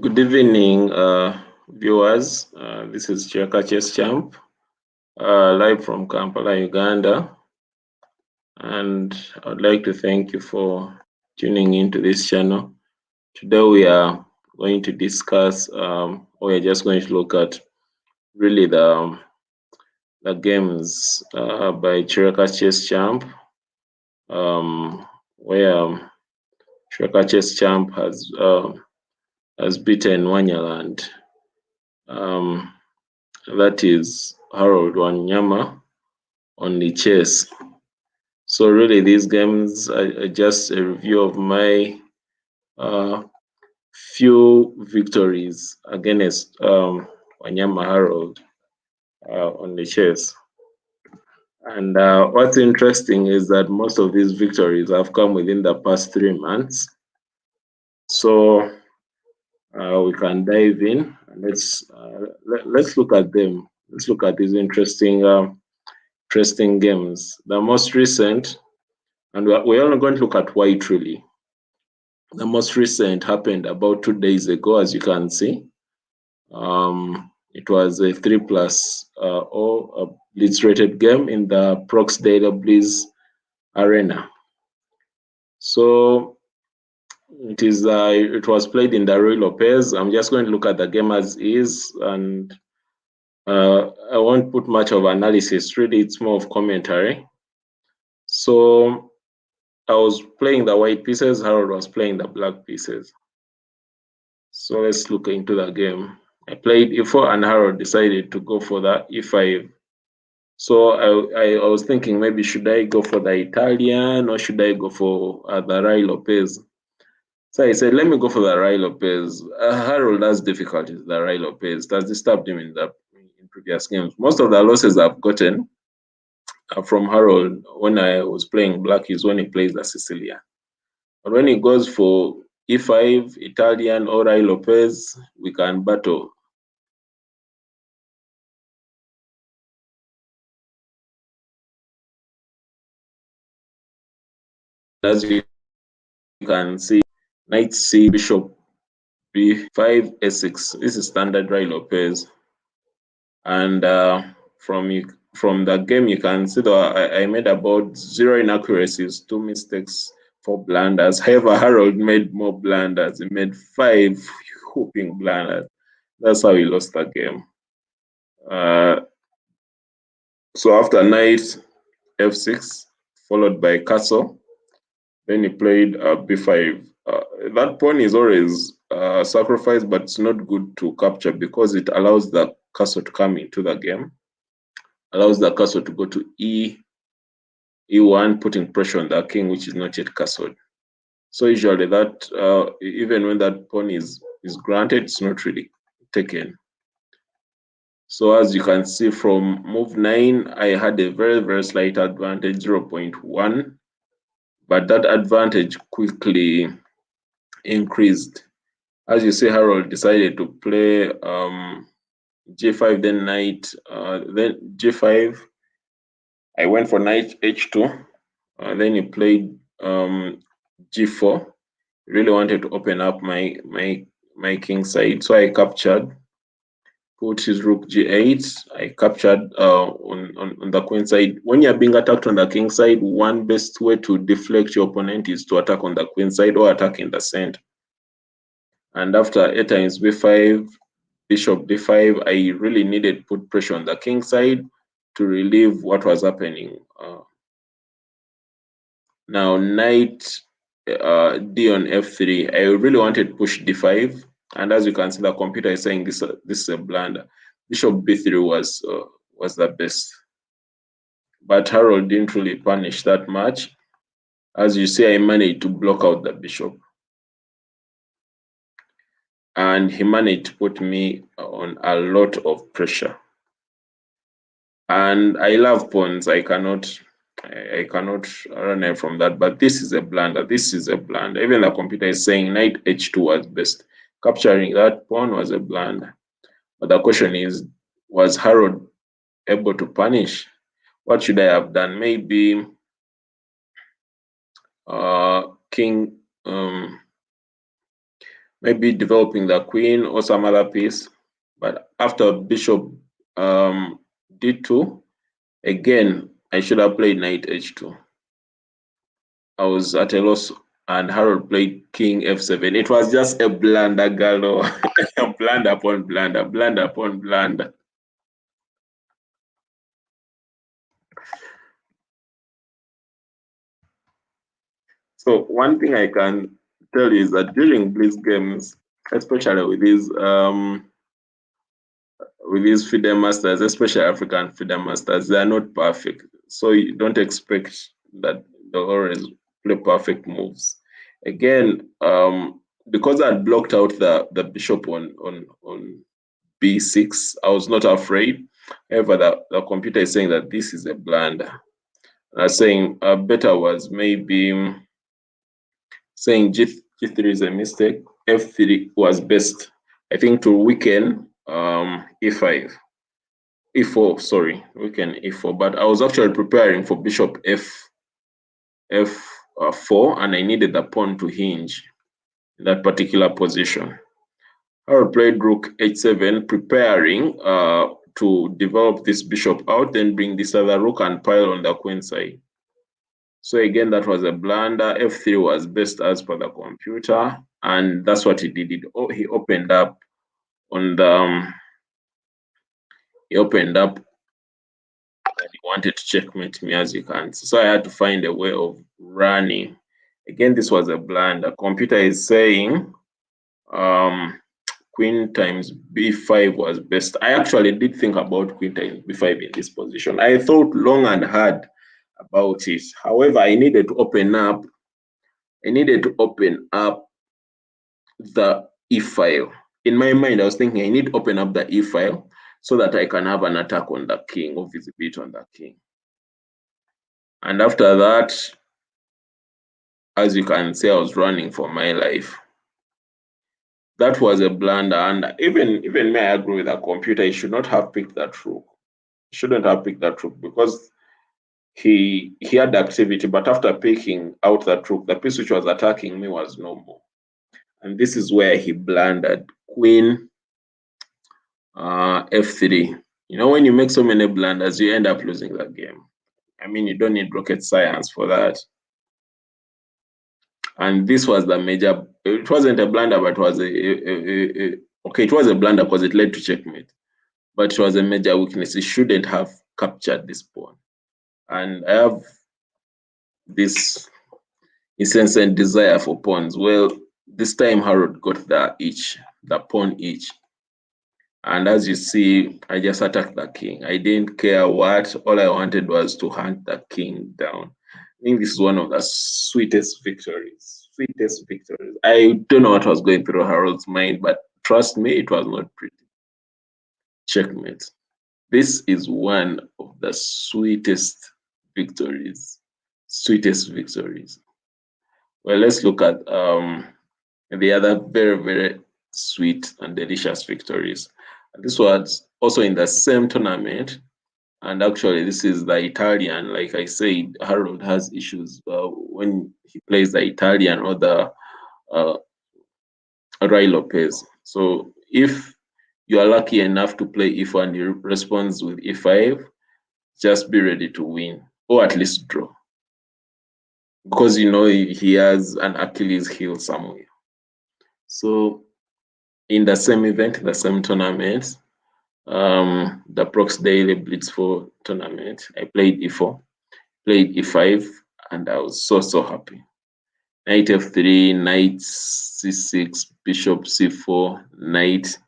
Good evening, viewers. This is Kirekachesschamp, live from Kampala, Uganda. And I'd like to thank you for tuning into this channel. Today we are going to discuss, or we're just going to look at really the games by Kirekachesschamp, where Kirekachesschamp has beaten Wanyaland. That is Harold Wanyama on lichess. So really, these games are just a review of my few victories against Wanyama Harold on lichess. And what's interesting is that most of these victories have come within the past 3 months. So we can dive in and let's look at them. Let's look at these interesting games. The most recent, and we're only going to look at white really. The most recent happened about 2 days ago, as you can see. It was a 3+0 blitz rated game in the Prox Data Blitz Arena. So it was played in the Rui Lopez. I'm just going to look at the game as is, and I won't put much of analysis. Really, it's more of commentary. So I was playing the white pieces, Harold was playing the black pieces. So let's look into the game. I played e4 and Harold decided to go for the e5. So I was thinking maybe should I go for the Italian or should I go for the Rai Lopez? So I said, let me go for the Rai Lopez. Harold has difficulties, the Rai Lopez. It has disturbed him in previous games. Most of the losses I've gotten from Harold when I was playing black is when he plays the Sicilian. But when he goes for e5, Italian or Rai Lopez, we can battle. As you can see, knight c, bishop b5, a6. This is standard Rai Lopez. And from the game, you can see that I made about 0 inaccuracies, 2 mistakes, 4 blunders. However, Harold made more blunders. He made 5 whooping blunders. That's how he lost the game. So after knight f6, followed by castle, then he played b5. That pawn is always sacrificed, but it's not good to capture because it allows the castle to come into the game, allows the castle to go to e1, putting pressure on the king, which is not yet castled. So usually that, even when that pawn is granted, it's not really taken. So as you can see from move 9, I had a very, very slight advantage, 0.1, but that advantage quickly increased. As you see, Harold decided to play g5, then knight, then g5. I went for knight h2, then he played g4. Really wanted to open up my king side, so I captured, put his rook g8. I captured on the queen side. When you're being attacked on the king side, one best way to deflect your opponent is to attack on the queen side or attack in the center. And after a times b5, bishop d5, I really needed to put pressure on the king side to relieve what was happening. Now knight d on f3, I really wanted to push d5, and as you can see, the computer is saying this is a blunder. Bishop b3 was the best, but Harold didn't really punish that much. As you see, I managed to block out the bishop, and he managed to put me on a lot of pressure. And I love pawns. I cannot run away from that. But this is a blunder. This is a blunder. Even the computer is saying knight h2 was best. Capturing that pawn was a blunder. But the question is, was Harold able to punish? What should I have done? Maybe king maybe developing the queen or some other piece. But after bishop d2, again, I should have played knight h2. I was at a loss, and Harold played king f7. It was just a blunder galore. Blunder upon blunder, blunder upon blunder. So one thing I can tell you is that during these games, especially with these FIDE masters, especially African FIDE masters, they are not perfect. So you don't expect that they'll always play perfect moves. Again, because I blocked out the bishop on b6, I was not afraid. However, the computer is saying that this is a blunder. Saying better was maybe saying G3 is a mistake. F3 was best, I think, to weaken E5. E4, sorry, weaken E4. But I was actually preparing for bishop F4, and I needed the pawn to hinge in that particular position. I played rook h7, preparing to develop this bishop out, then bring this other rook and pile on the queen side. So again, that was a blunder. F3 was best as per the computer, and that's what he did. He opened up on the he opened up and he wanted to checkmate me, as you can see. So I had to find a way of running. Again, this was a blunder. Computer is saying queen times b5 was best. I actually did think about queen times b5 in this position. I thought long and hard about it. However, I needed to open up the E file. In my mind, I was thinking I need to open up the E file so that I can have an attack on the king or visibility on the king. And after that, as you can see, I was running for my life. That was a blunder, and even me, I agree with the computer. He should not have picked that rook. He shouldn't have picked that rook because he had activity, but after picking out that rook, the piece which was attacking me was no more. And this is where he blundered. Queen f3. You know, when you make so many blunders, you end up losing the game. I mean, you don't need rocket science for that. And this was the major. It wasn't a blunder, but it was okay. It was a blunder because it led to checkmate, but it was a major weakness. It shouldn't have captured this pawn. And I have this insensate desire for pawns. Well, this time Harold got the pawn each. And as you see, I just attacked the king. I didn't care what. All I wanted was to hunt the king down. I think this is one of the sweetest victories. Sweetest victories. I don't know what was going through Harold's mind, but trust me, it was not pretty. Checkmate. This is one of the sweetest victories. Sweetest victories. Well, let's look at the other very, very sweet and delicious victories. And this was also in the same tournament. And actually, this is the Italian. Like I said, Harold has issues when he plays the Italian or the Rai Lopez. So if you are lucky enough to play E4 and he responds with E5, just be ready to win or at least draw. Because you know he has an Achilles heel somewhere. So in the same event, the same tournament, the Prox Daily Blitz 4 tournament, I played E4, played E5, and I was so happy. Knight F3, Knight C6, Bishop C4, Knight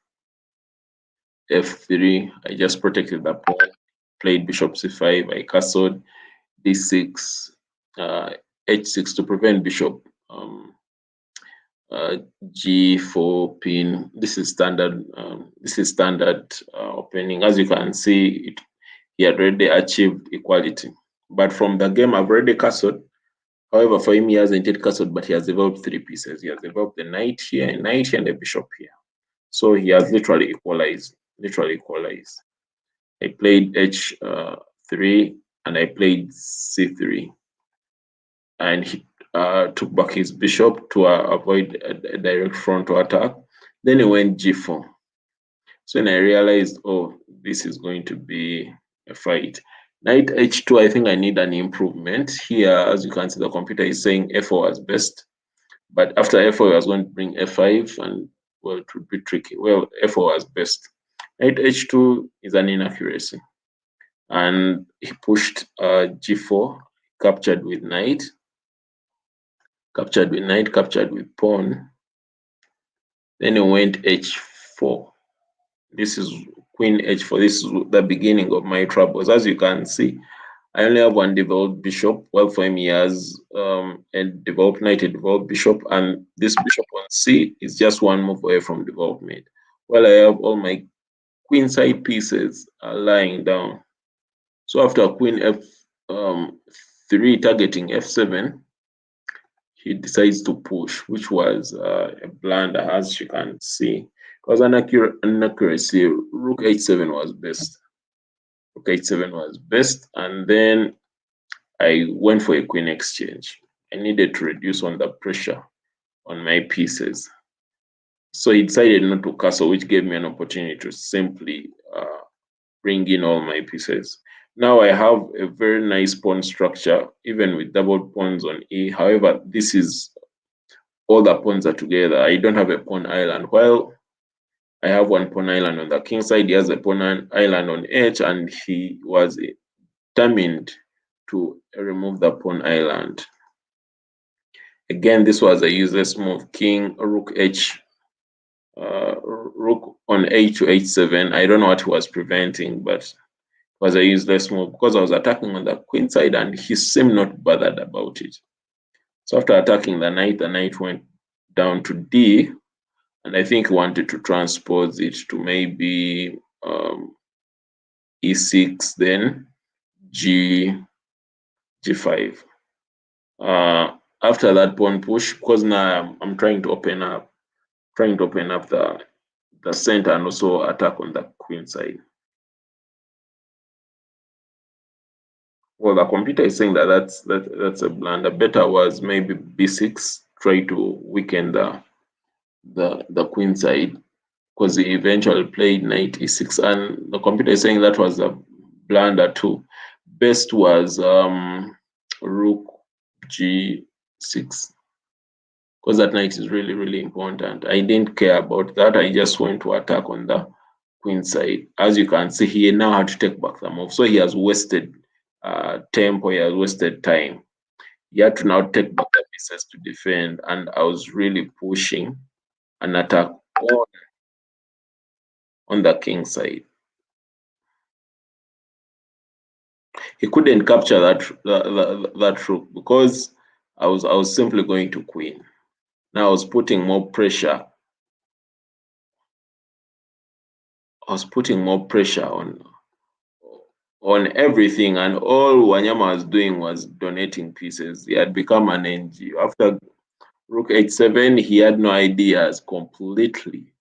F3. I just protected the pawn. Played Bishop C5. I castled D6, H6 to prevent Bishop. G4 pin. This is standard. Opening. As you can see, he had already achieved equality. But from the game, I've already castled. However, for him, he hasn't yet castled, but he has developed 3 pieces. He has developed the knight here, a knight here, and a bishop here. So he has literally equalized. I played H3 and I played C3. And took back his bishop to avoid a direct frontal attack. Then he went g4. So then I realized, oh, this is going to be a fight. Knight h2, I think I need an improvement. Here, as you can see, the computer is saying f4 was best. But after f4, I was going to bring f5, and well, it would be tricky. Well, f4 was best. Knight h2 is an inaccuracy. And he pushed g4, captured with knight, captured with pawn. Then he went h4. This is queen h4. This is the beginning of my troubles. As you can see, I only have one developed bishop. Well, for him, he has a developed knight, a developed bishop, and this bishop on c is just one move away from development. Well, I have all my queenside pieces lying down. So after queen f3 targeting f7, he decides to push, which was a blunder, as you can see. It was an inaccuracy. Rook h7 was best. Rook h7 was best, and then I went for a queen exchange. I needed to reduce on the pressure on my pieces. So he decided not to castle, which gave me an opportunity to simply bring in all my pieces. Now I have a very nice pawn structure, even with double pawns on E. However, this is all the pawns are together. I don't have a pawn island. While I have one pawn island on the king side, he has a pawn island on H, and he was determined to remove the pawn island. Again, this was a useless move. King, rook H, rook on H to H7. I don't know what he was preventing, but it was a useless move because I was attacking on the queen side and he seemed not bothered about it. So after attacking the knight went down to D, and I think he wanted to transpose it to maybe E6, then G5. After that pawn push, because now I'm trying to open up the center and also attack on the queen side. Well, the computer is saying that that's a blunder. Better was maybe b6, try to weaken the queen side, because he eventually played knight e6, and the computer is saying that was a blunder too. Best was rook g6, because that knight is really, really important. I didn't care about that. I just went to attack on the queen side. As you can see, he now had to take back the move. So he has wasted tempo, he has wasted time. He had to now take back the pieces to defend, and I was really pushing an attack on the king side. He couldn't capture that rook because I was simply going to queen. Now I was putting more pressure. I was putting more pressure on everything, and all Wanyama was doing was donating pieces. He had become an NG. After rook h7, he had no ideas, completely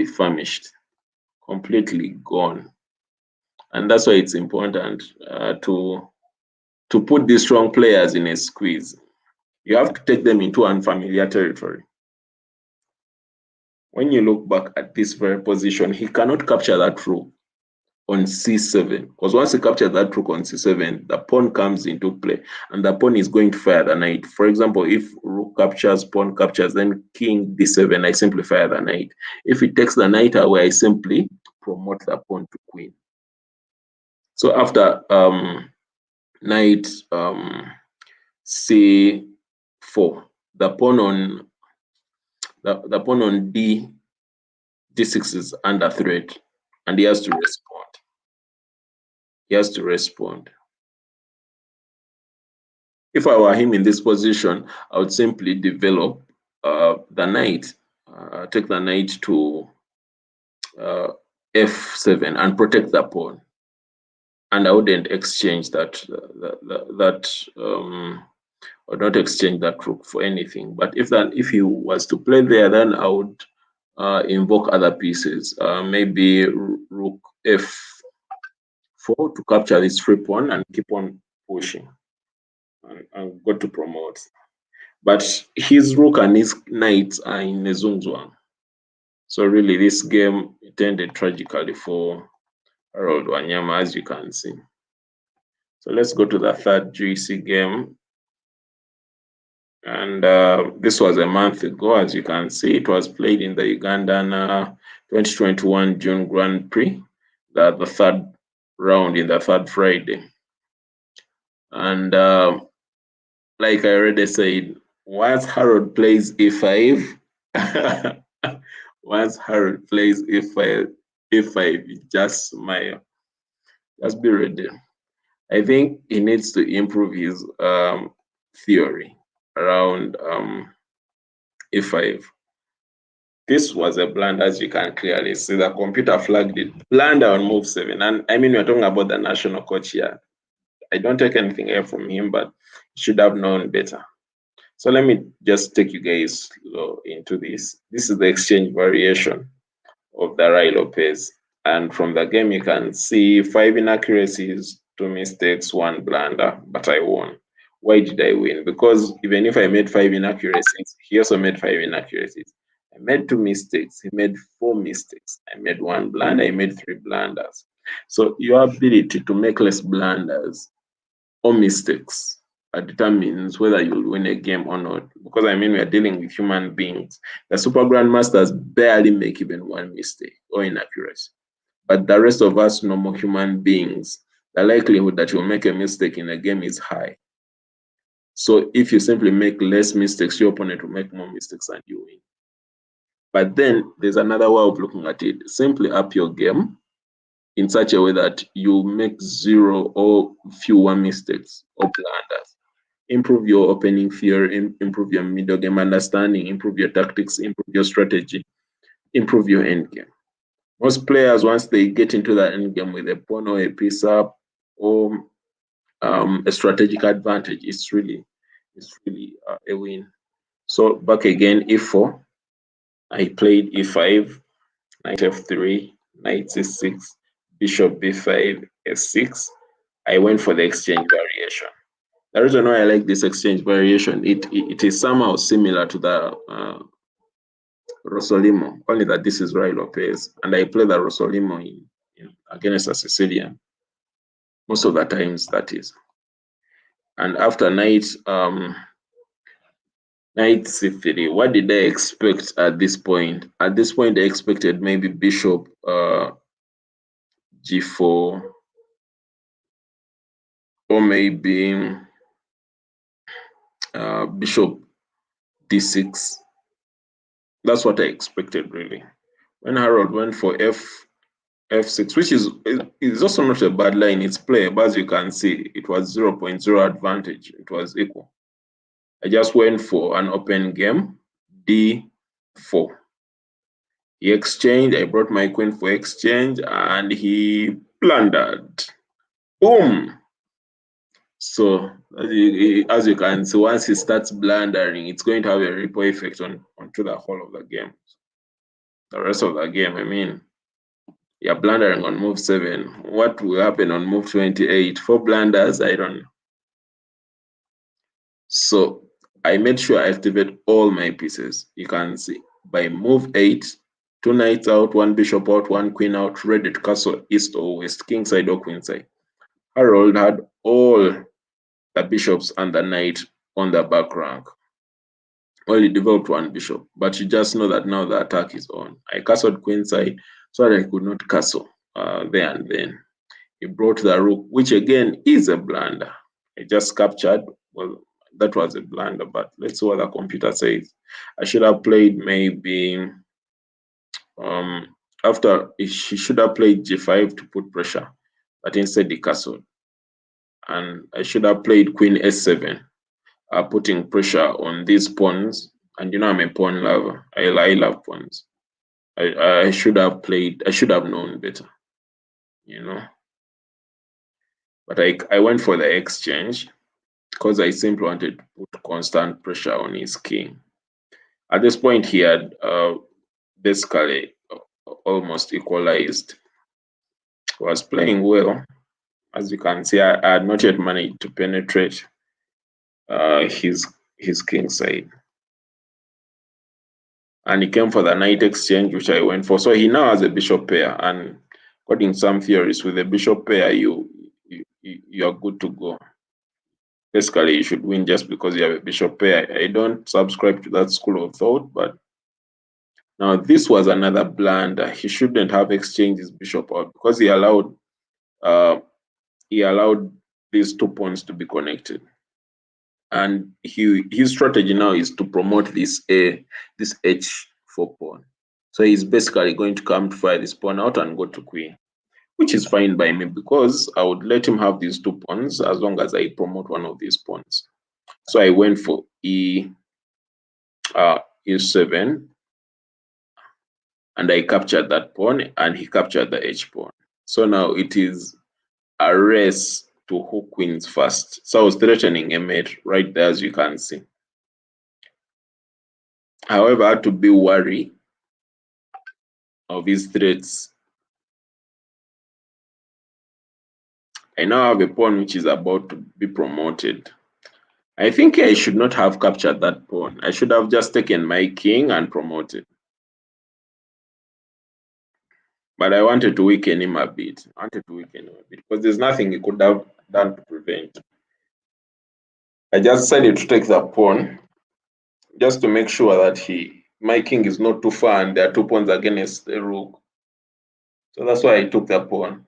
famished, completely gone. And that's why it's important to put these strong players in a squeeze. You have to take them into unfamiliar territory. When you look back at this very position, he cannot capture that rook on c7, because once he captures that rook on c7, the pawn comes into play, and the pawn is going to fire the knight. For example, if rook captures, pawn captures, then king d7, I simply fire the knight. If it takes the knight away, I simply promote the pawn to queen. So after knight c4, the pawn on d6 is under threat, and he has to respond. If I were him in this position, I would simply develop the knight, take the knight to f7 and protect the pawn, and I wouldn't exchange or not exchange that rook for anything. But if he was to play there, then I would invoke other pieces, maybe rook f4 to capture this free pawn and keep on pushing. and got to promote. But his rook and his knights are in Nezungzwang. So really, this game ended tragically for Harold Wanyama, as you can see. So let's go to the third GC game. And this was a month ago, as you can see. It was played in the Ugandan 2021 June Grand Prix, the third round in the third Friday. And like I already said, once Harold plays e5, once Harold plays e5, you just smile. Just be ready. I think he needs to improve his theory around e5. This was a blunder, as you can clearly see. The computer flagged it. Blunder on move 7. And I mean, we're talking about the national coach here. I don't take anything away from him, but he should have known better. So let me just take you guys into this. This is the exchange variation of the Rai Lopez. And from the game, you can see 5 inaccuracies, 2 mistakes, 1 blunder, but I won. Why did I win? Because even if I made 5 inaccuracies, he also made 5 inaccuracies. I made 2 mistakes, he made 4 mistakes. I made 1 blunder, I made 3 blunders. So your ability to make less blunders or mistakes determines whether you'll win a game or not. Because I mean, we are dealing with human beings. The super grandmasters barely make even 1 mistake or inaccuracy. But the rest of us normal human beings, the likelihood that you'll make a mistake in a game is high. So if you simply make less mistakes, your opponent will make more mistakes and you win. But then there's another way of looking at it. Simply up your game in such a way that you make 0 or fewer mistakes or blunders. Improve your opening theory, improve your middle game understanding, improve your tactics, improve your strategy, improve your end game. Most players, once they get into the end game with a pawn or a piece up or a strategic advantage, it's really a win. So back again, e4. I played e5, knight f3, knight c6, bishop b5, f6. I went for the exchange variation. The reason why I like this exchange variation, it is somehow similar to the Rosolimo, only that this is Rai Lopez, and I play the Rosolimo against a Sicilian. Most of the times, that is. And after knight c3, what did I expect at this point? At this point, I expected maybe bishop g4, or maybe bishop d6. That's what I expected, really. When Harold went for f6, which is also not a bad line, it's playable. As you can see, it was 0.0 advantage. It was equal. I just went for an open game, d4. He exchanged, I brought my queen for exchange, and he blundered. Boom! So as you can see, once he starts blundering, it's going to have a ripple effect onto the whole of the game. The rest of the game, I mean, you're blundering on move 7. What will happen on move 28? 4 blunders, I don't know. So I made sure I activate all my pieces. You can see by move 8, 2 knights out, 1 bishop out, 1 queen out, ready to castle east or west, king side or queen side. Harold had all the bishops and the knight on the back rank. Only developed 1 bishop, but you just know that now the attack is on. I castled queen side so that I could not castle there and then. He brought the rook, which again is a blunder. I just captured. Well, that was a blunder, but let's see what the computer says. I should have played maybe after he should have played g5 to put pressure, but instead he castled. And I should have played queen s7, putting pressure on these pawns. And you know I'm a pawn lover. I love pawns. I should have known better, you know. But I went for the exchange because I simply wanted to put constant pressure on his king. At this point, he had basically almost equalized. He was playing well. As you can see, I had not yet managed to penetrate his king side. And he came for the knight exchange, which I went for. So he now has a bishop pair, and according to some theories, with a bishop pair, you are good to go. Basically, you should win just because you have a bishop pair. I don't subscribe to that school of thought, but now this was another blunder. He shouldn't have exchanged his bishop out because uh, he allowed these 2 pawns to be connected. And his strategy now is to promote this h4 pawn. So he's basically going to come to fire this pawn out and go to queen, which is fine by me because I would let him have these 2 pawns as long as I promote one of these pawns. So I went for e7, and I captured that pawn, and he captured the h pawn. So now it is a race to who queens first. So I was threatening a mate right there, as you can see. However, I had to be wary of his threats. I now have a pawn which is about to be promoted. I think I should not have captured that pawn. I should have just taken my king and promoted. But I wanted to weaken him a bit. Because there's nothing he could have done to prevent. I just decided to take the pawn just to make sure that my king is not too far and there are 2 pawns against the rook. So that's why I took the pawn.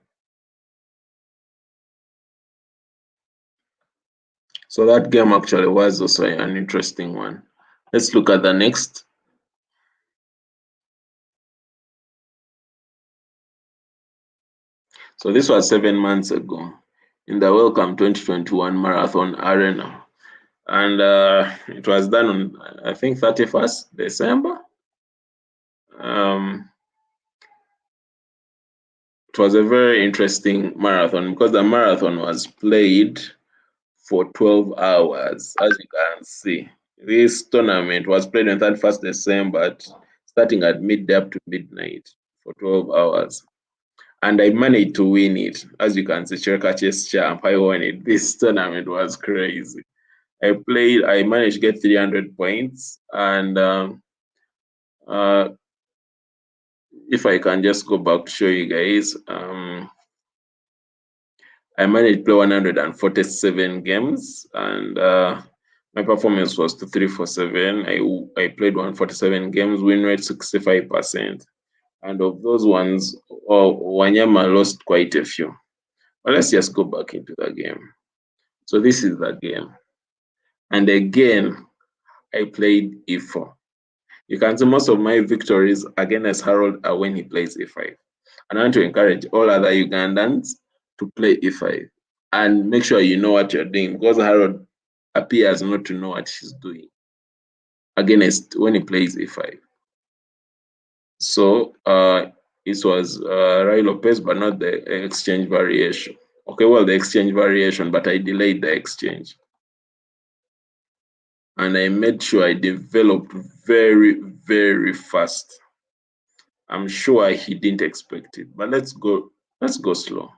So that game actually was also an interesting one. Let's look at the next. So this was 7 months ago in the Welcome 2021 Marathon Arena. And it was done on, I think, 31st December. It was a very interesting marathon because the marathon was played for 12 hours, as you can see. This tournament was played on 31st December, starting at midday up to midnight for 12 hours. And I managed to win it. As you can see, Kirekachesschamp, I won it. This tournament was crazy. I managed to get 300 points. And if I can just go back to show you guys, I managed to play 147 games, and my performance was 2347. I played 147 games, win rate 65%. And of those ones, Wanyama lost quite a few. But let's just go back into the game. So this is the game. And again, I played e4. You can see most of my victories against Harold are when he plays e5. And I want to encourage all other Ugandans to play e5 and make sure you know what you're doing, because Harold appears not to know what he's doing against when he plays e5. So it was Rai Lopez, but not the exchange variation. Okay, well, the exchange variation, but I delayed the exchange. And I made sure I developed very, very fast. I'm sure he didn't expect it, but let's go slow.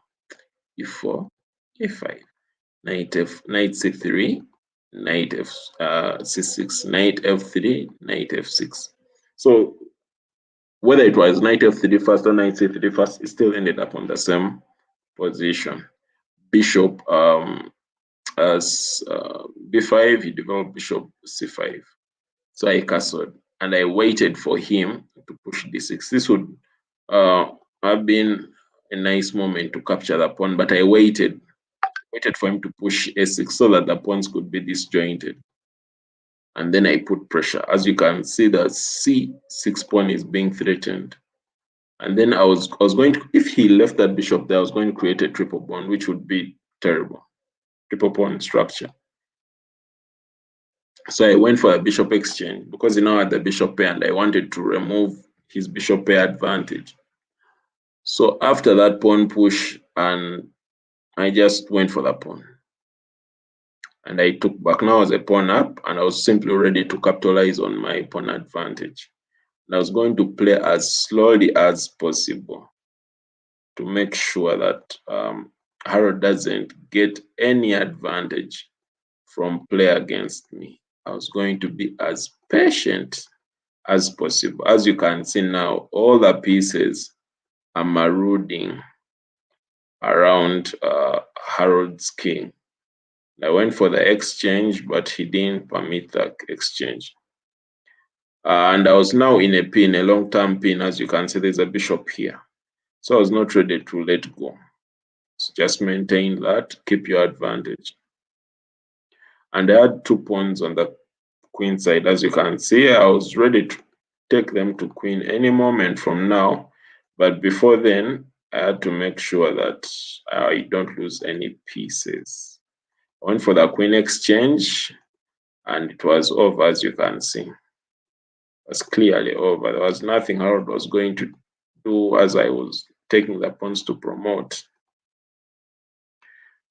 E4, E5, knight C3, knight C6, knight F3, knight F6. So whether it was knight F3 first or knight C3 first, it still ended up on the same position. Bishop as B5, he developed bishop C5. So I castled and I waited for him to push D6. This would have been a nice moment to capture the pawn, but I waited for him to push A6 so that the pawns could be disjointed. And then I put pressure. As you can see, the C6 pawn is being threatened. And then I was going to, if he left that bishop there, I was going to create a triple pawn, which would be terrible. Triple pawn structure. So I went for a bishop exchange because he now had the bishop pair and I wanted to remove his bishop pair advantage. So after that pawn push, and I just went for the pawn. And I took back. Now as a pawn up, and I was simply ready to capitalize on my pawn advantage. And I was going to play as slowly as possible to make sure that Harold doesn't get any advantage from play against me. I was going to be as patient as possible. As you can see now, all the pieces are marauding around Harold's king. I went for the exchange, but he didn't permit the exchange. And I was now in a pin, a long-term pin. As you can see, there's a bishop here. So I was not ready to let go. So just maintain that, keep your advantage. And I had 2 pawns on the queen side. As you can see, I was ready to take them to queen any moment from now. But before then, I had to make sure that I don't lose any pieces. I went for the queen exchange, and it was over, as you can see. It was clearly over. There was nothing Harold was going to do as I was taking the pawns to promote.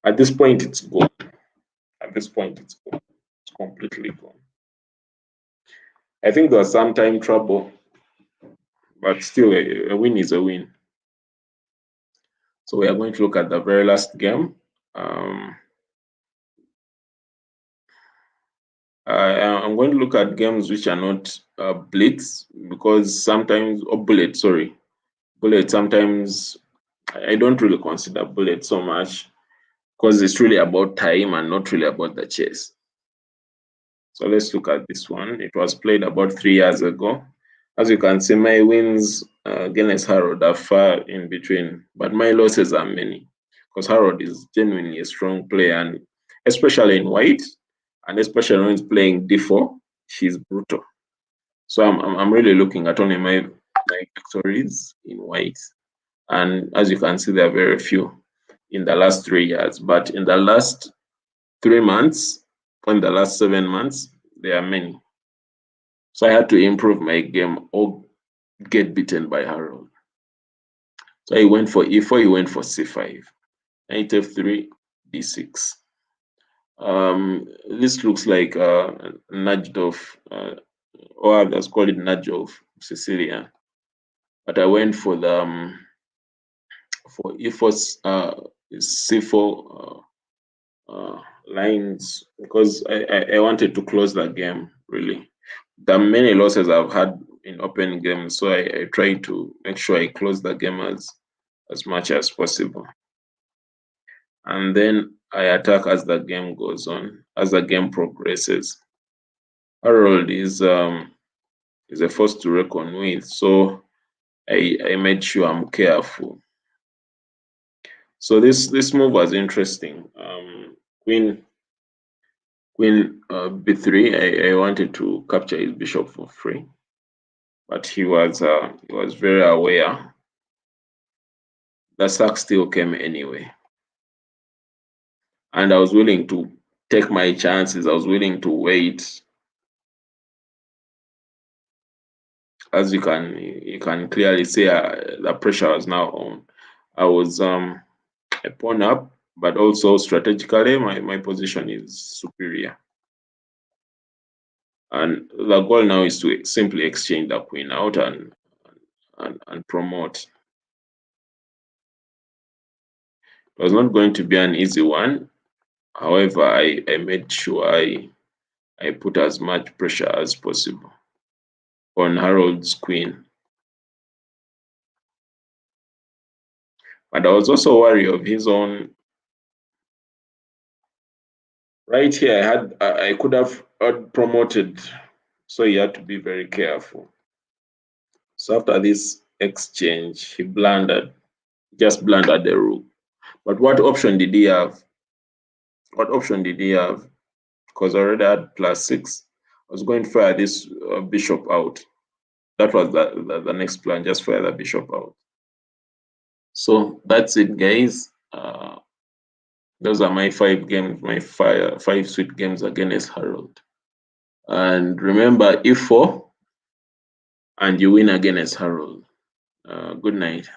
At this point, it's gone. At this point, it's gone. It's completely gone. I think there was some time trouble, but still, a win is a win. So we are going to look at the very last game. I'm going to look at games which are not blitz, because sometimes, or bullet, sorry. Bullet, sometimes I don't really consider bullet so much, because it's really about time and not really about the chess. So let's look at this one. It was played about 3 years ago. As you can see, my wins against Harold are far in between, but my losses are many, because Harold is genuinely a strong player, and especially in white, and especially when he's playing d4, he's brutal. So I'm really looking at only my victories in white, and as you can see, there are very few in the last 3 years, but in the last 3 months, in the last 7 months, there are many. So I had to improve my game or get beaten by Harold. So he went for e4, he went for c5, knight f3, d6. This looks like nudged off, or others call it nudge off Sicilian. But I went for the for e4, c4 lines, because I wanted to close the game. Really, there are many losses I've had in open games, so I try to make sure I close the game as much as possible. And then I attack as the game goes on, as the game progresses. Harold is a force to reckon with, so I made sure I'm careful. So this move was interesting. Queen b3. I wanted to capture his bishop for free, but he was very aware. The sack still came anyway, and I was willing to take my chances. I was willing to wait. As you can clearly see, the pressure was now on. I was a pawn up, but also strategically, my position is superior. And the goal now is to simply exchange the queen out and promote. It was not going to be an easy one. However, I made sure I put as much pressure as possible on Harold's queen. But I was also wary of his own. Right here, I could have promoted, so he had to be very careful. So after this exchange, he just blundered the rook. But what option did he have? What option did he have? Because I already had +6. I was going to fire this bishop out. That was the next plan, just fire the bishop out. So that's it, guys. Those are my 5 games, my 5 sweet games against Harold. And remember, e4, and you win against Harold. Good night.